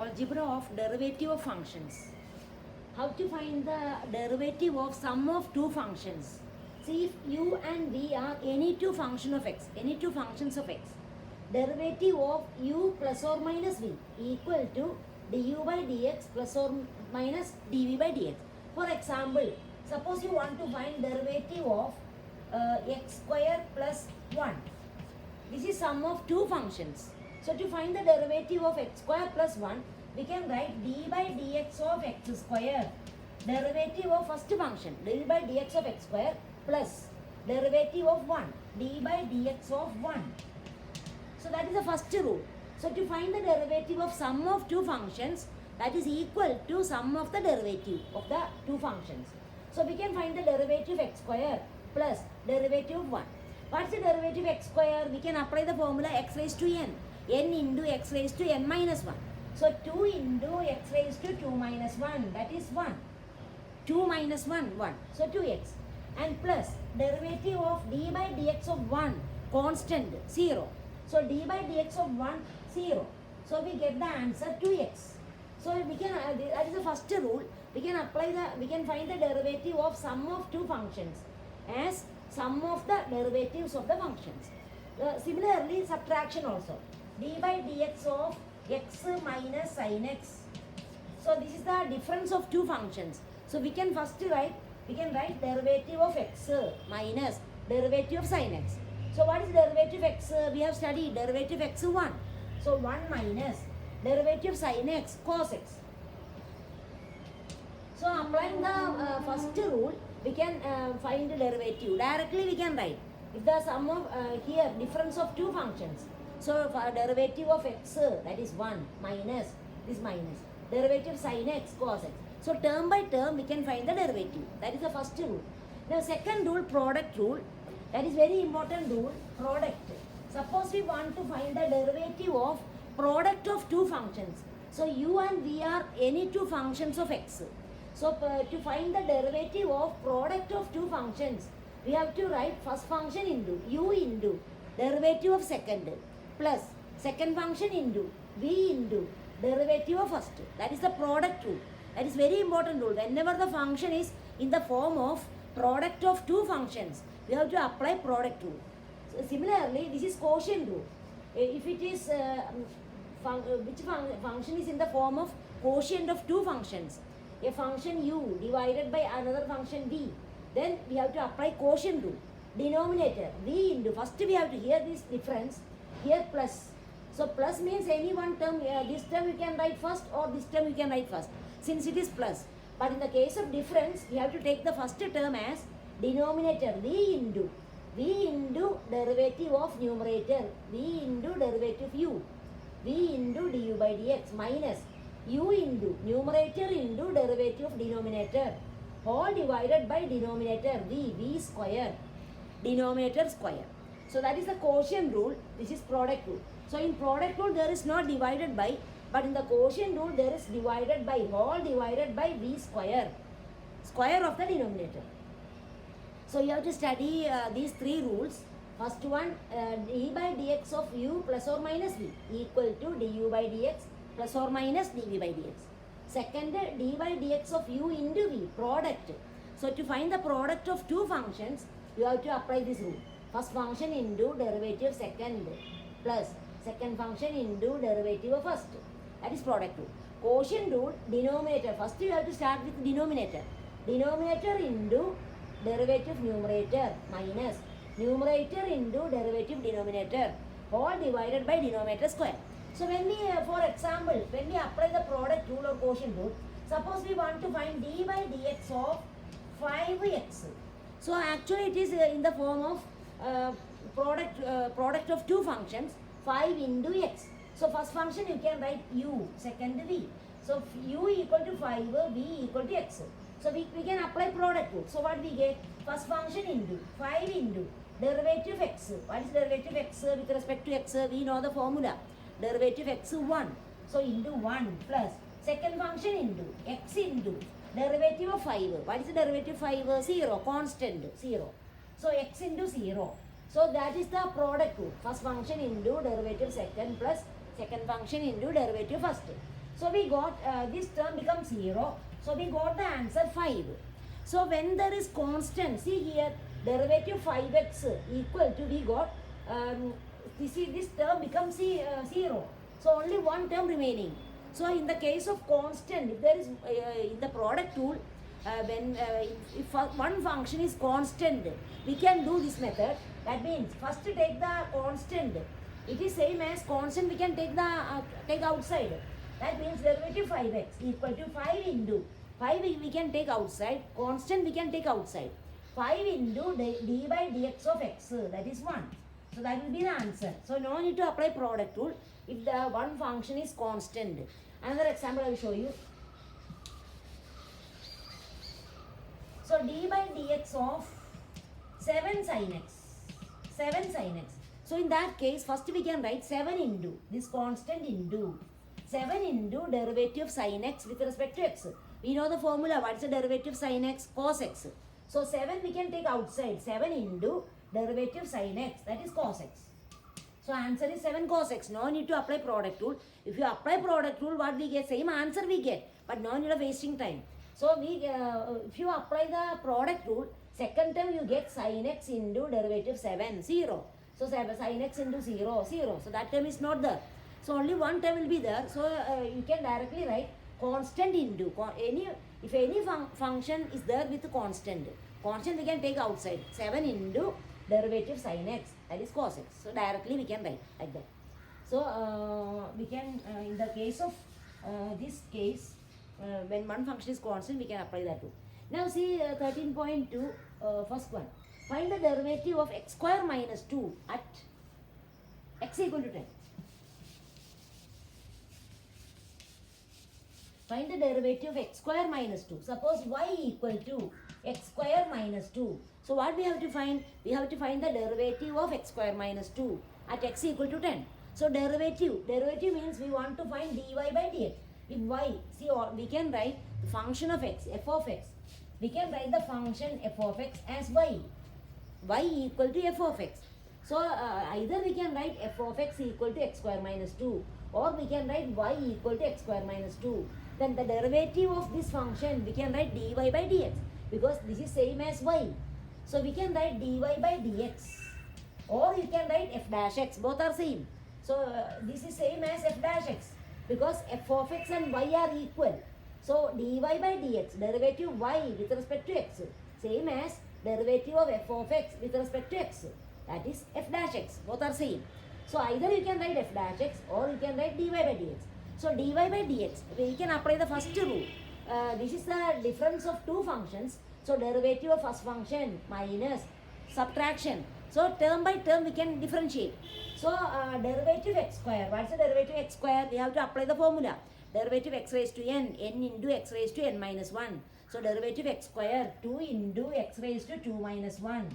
algebra of derivative of functions. How to find the derivative of sum of two functions? See, if u and v are any two functions of x, derivative of u plus or minus v equal to du by dx plus or minus dv by dx. For example, suppose you want to find derivative of x square plus 1. This is sum of two functions. So to find the derivative of x square plus 1, we can write d by dx of x square, derivative of first function, d by dx of x square plus derivative of 1, d by dx of 1. So that is the first rule. So to find the derivative of sum of two functions, that is equal to sum of the derivative of the two functions. So we can find the derivative of x square plus derivative of 1. What's the derivative of x square? We can apply the formula x raised to n into x raised to n minus 1. So 2 into x raised to 2 minus 1, that is 1. 2 minus 1, 1. So 2x. And plus derivative of d by dx of 1, constant, 0. So d by dx of 1, 0. So we get the answer 2x. So we can, that is the first rule. We can find the derivative of sum of two functions as sum of the derivatives of the functions. Similarly, subtraction also. D by dx of x minus sin x. So this is the difference of two functions. So we can write derivative of x minus derivative of sin x. So what is derivative of x? We have studied derivative of x 1. So 1 minus derivative of sin x cos x. So applying the first rule, we can find the derivative. Directly we can write. If the sum of here difference of two functions. So for derivative of x, that is 1 minus this minus derivative of sin x cos x. So term by term we can find the derivative. That is the first rule. Now second rule, product rule. That is very important rule, product. Suppose we want to find the derivative of product of two functions. So u and v are any two functions of x. So to find the derivative of product of two functions, we have to write first function into u into derivative of second plus second function into v into derivative of first. That is the product rule. That is very important rule. Whenever the function is in the form of product of two functions, we have to apply product rule. So similarly, this is quotient rule. If it is function is in the form of quotient of two functions, a function u divided by another function v, then we have to apply quotient rule. Denominator v into, first we have to, here this difference, here plus. So plus means any one term, this term you can write first or this term you can write first, since it is plus. But in the case of difference, we have to take the first term as denominator v into derivative of numerator, v into derivative u, v into du by dx minus u into numerator into derivative of denominator, whole divided by denominator v square, denominator square. So that is the quotient rule. This is product rule. So in product rule there is not divided by, but in the quotient rule there is divided by, whole divided by v square, square of the denominator. So you have to study these three rules. First one, d by dx of u plus or minus v equal to du by dx plus or minus dv by dx. Second, d by dx of u into v, product. So to find the product of two functions, you have to apply this rule. First function into derivative second plus second function into derivative of first. That is product rule. Quotient rule, denominator. First you have to start with denominator. Denominator into derivative numerator minus numerator into derivative denominator, all divided by denominator square. So when we, for example, when we apply the product rule or quotient rule, suppose we want to find d by dx of 5x. So actually it is in the form of product of two functions, 5 into x. So first function you can write u, second v. So u equal to 5, v equal to x. So we can apply product rule. So what we get? First function into 5 into derivative of x. What is derivative of x with respect to x? We know the formula. Derivative of x 1. So into 1 plus second function into x into derivative of 5. What is the derivative of 5? 0. Constant 0. So x into 0. So that is the product rule. First function into derivative second plus second function into derivative first. So we got this term becomes 0. So we got the answer 5. So when there is constant, see here, derivative 5x equal to, we got, this term becomes 0. So only one term remaining. So in the case of constant, if there is in the product tool, if one function is constant, we can do this method. That means first take the constant. It is same as constant. We can take the take outside. That means derivative 5x equal to 5 into 5 we can take outside. Constant we can take outside. 5 into d by dx of x. That is 1. So that will be the answer. So no need to apply product rule if the one function is constant. Another example I will show you. So d by dx of 7 sin x. 7 sin x. So in that case, first we can write 7 into this constant into 7 into derivative sin x with respect to x. We know the formula. What is the derivative sin x? Cos x. So 7 we can take outside. 7 into derivative sin x, that is cos x. So answer is 7 cos x. No need to apply product rule. If you apply product rule, what we get? Same answer we get. But no need of wasting time. So if you apply the product rule, second term you get sin x into derivative 7, 0. So sin x into 0, 0. So that term is not there. So only one term will be there. So you can directly write constant into if any function is there with constant we can take outside. 7 into derivative sin x, that is cos x. So directly we can write like that. So we can in the case of this case, when one function is constant, we can apply that too. Now see 13.2, first one. Find the derivative of x square minus 2 at x equal to 10. Find the derivative of x square minus 2. Suppose y equal to x square minus 2. So what we have to find? We have to find the derivative of x square minus 2 at x equal to 10. So derivative means we want to find dy by dx. If y, see, we can write the function of x, f of x. We can write the function f of x as y. Y equal to f of x. So either we can write f of x equal to x square minus 2, or we can write y equal to x square minus 2. Then the derivative of this function, we can write dy by dx, because this is same as y. So we can write dy by dx, or you can write f dash x, both are same. So this is same as f dash x, because f of x and y are equal. So dy by dx, derivative y with respect to x, same as derivative of f of x with respect to x, that is f dash x, both are same. So either you can write f dash x, or you can write dy by dx. So dy by dx, we can apply the first rule. This is the difference of two functions. So derivative of first function minus subtraction. So term by term we can differentiate. So derivative x square. What is the derivative x square? We have to apply the formula. Derivative x raised to n into x raised to n minus 1. So derivative x square 2 into x raised to 2 minus 1.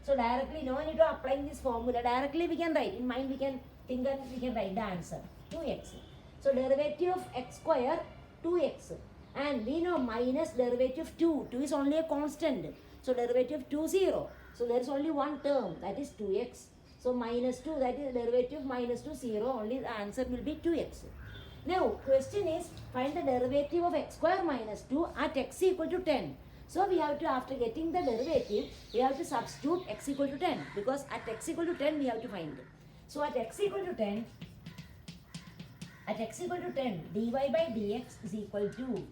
So directly, no need to apply this formula. Directly we can write. In mind we can think and we can write the answer. 2x. So derivative of x square 2x. And we know minus derivative 2. 2 is only a constant. So derivative 2 0. So there is only one term, that is 2x. So minus 2, that is derivative minus 2 0. Only the answer will be 2x. Now question is, find the derivative of x square minus 2 at x equal to 10. So we have to, after getting the derivative, we have to substitute x equal to 10, because at x equal to 10 we have to find it. So at x equal to 10, dy by dx is equal to,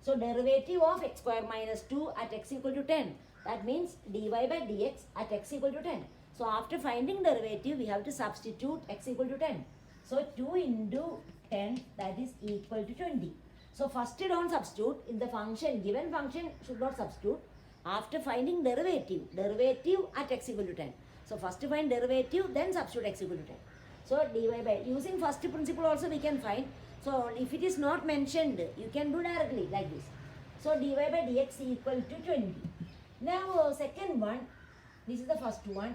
so derivative of x square minus 2 at x equal to 10, that means dy by dx at x equal to 10. So after finding derivative, we have to substitute x equal to 10. So 2 into 10, that is equal to 20. So first don't substitute. In the function, given function should not substitute. After finding derivative at x equal to 10. So first find derivative, then substitute x equal to 10. So dy by, using first principle also we can find. So if it is not mentioned, you can do directly like this. So dy by dx equal to 20. Now second one, this is the first one.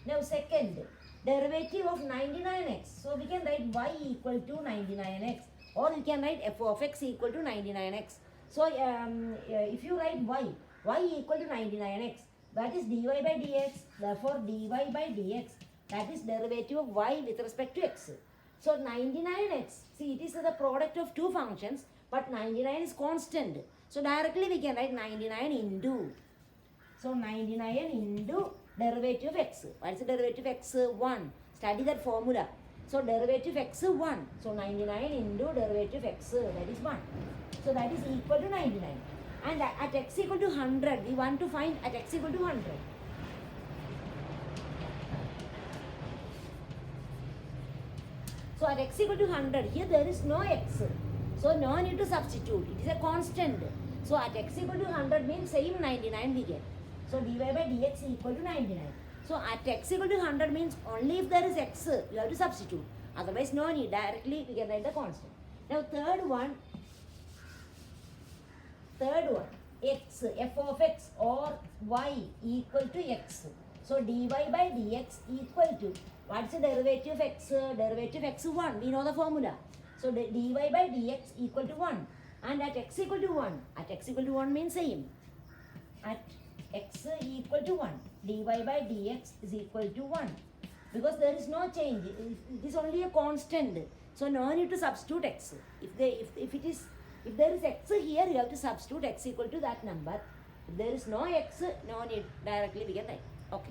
Now second, derivative of 99x. So we can write y equal to 99x, or you can write f of x equal to 99x. So if you write y equal to 99x, that is dy by dx. Therefore dy by dx, that is derivative of y with respect to x. So 99x, see it is the product of two functions, but 99 is constant. So directly we can write 99 into. So 99 into derivative of x. What is the derivative of x? 1. Study that formula. So derivative of x 1. So 99 into derivative of x, that is 1. So that is equal to 99. And at x equal to 100, we want to find at x equal to 100. So at x equal to 100, here there is no x. So no need to substitute. It is a constant. So at x equal to 100 means same 99 we get. So dy by dx equal to 99. So at x equal to 100 means only if there is x, you have to substitute. Otherwise no need. Directly we can write the constant. Now third one, x, f of x or y equal to x. So dy by dx equal to, what's the derivative of x? Derivative of x 1, we know the formula. So dy by dx equal to 1. And at x equal to 1, at x equal to 1 means same. At x equal to 1, dy by dx is equal to 1. Because there is no change, it is only a constant. So no need to substitute x. If there is x here, you have to substitute x equal to that number. If there is no x, no need, directly we can write. Okay.